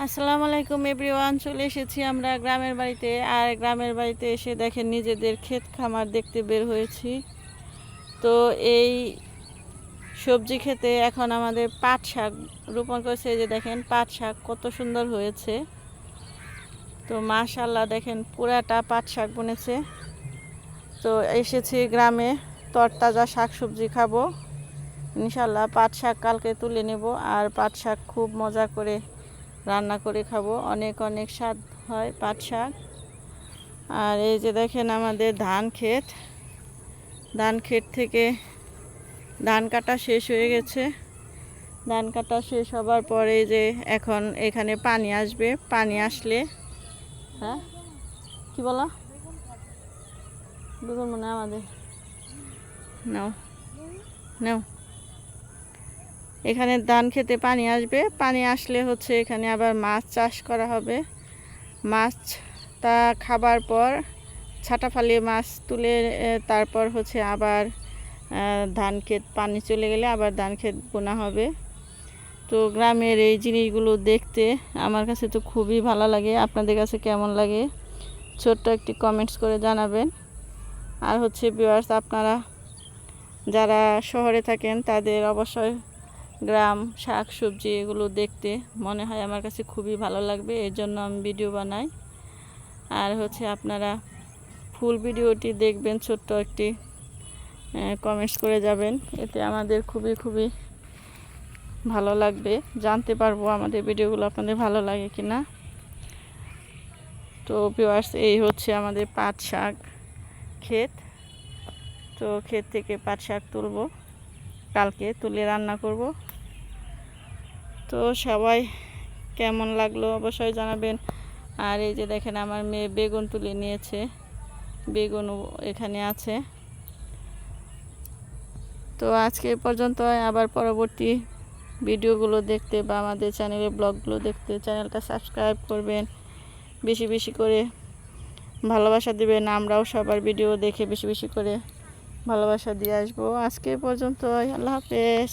আসসালামু আলাইকুম এভরিওয়ান, চলে এসেছি আমরা গ্রামের বাড়িতে। আর গ্রামের বাড়িতে এসে দেখেন নিজেদের ক্ষেত খামার দেখতে বের হয়েছি। তো এই সবজি খেতে এখন আমাদের পাট শাক রোপণ করেছে। এই যে দেখেন পাট শাক কত সুন্দর হয়েছে। তো মাশাআল্লাহ দেখেন পুরাটা পাট শাক বনেছে। তো এসেছি গ্রামে তরতাজা শাক সবজি খাবো ইনশাআল্লাহ। পাট শাক কালকে তুলে নেব, আর পাট শাক খুব মজা করে রান্না করে খাবো, অনেক অনেক স্বাদ হয় পাট শাক। আর এই যে দেখেন আমাদের ধান ক্ষেত থেকে ধান কাটা শেষ হয়ে গেছে। ধান কাটা শেষ হবার পরে যে এখন এখানে পানি আসবে, পানি আসলে হ্যাঁ কি বলা বেগুন মনে আমাদের নাও নাও এখানে ধান খেতে পানি আসবে, পানি আসলে হচ্ছে এখানে আবার মাছ চাষ করা হবে। মাছটা খাবার পর ছাটা ফালিয়ে মাছ তুলে তারপর হচ্ছে আবার ধান ক্ষেত পানি চলে গেলে আবার ধান ক্ষেত বোনা হবে। তো গ্রামের এই জিনিসগুলো দেখতে আমার কাছে তো খুবই ভালো লাগে। আপনাদের কাছে কেমন লাগে ছোট্ট একটি কমেন্টস করে জানাবেন। আর হচ্ছে ভিউয়ার্স, আপনারা যারা শহরে থাকেন তাদের অবশ্যই গ্রাম শাক সবজি এগুলো দেখতে মনে হয় আমার কাছে খুবই ভালো লাগবে, এর জন্য আমি ভিডিও বানাই। আর হচ্ছে আপনারা ফুল ভিডিওটি দেখবেন, ছোট্ট একটি কমেন্টস করে যাবেন, এতে আমাদের খুবই খুবই ভালো লাগবে, জানতে পারবো আমাদের ভিডিওগুলো আপনাদের ভালো লাগে কিনা। তো ভিউয়ার্স, এই হচ্ছে আমাদের পাট শাক ক্ষেত। তো ক্ষেত থেকে পাট শাক তুলবো, কালকে তুলে রান্না করব। তো সবাই কেমন লাগলো অবশ্যই জানাবেন। আর এই যে দেখেন আমার মেয়ে বেগুন তুলে নিয়েছে, বেগুনও এখানে আছে। তো আজকে পর্যন্ত, আবার পরবর্তী ভিডিওগুলো দেখতে বা আমাদের চ্যানেলের ব্লগগুলো দেখতে চ্যানেলটা সাবস্ক্রাইব করবেন, বেশি বেশি করে ভালোবাসা দিবেন। আমরাও সবার ভিডিও দেখে বেশি বেশি করে ভালোবাসা দিয়ে আসবো। আজকে পর্যন্ত, আল্লাহ হাফেজ।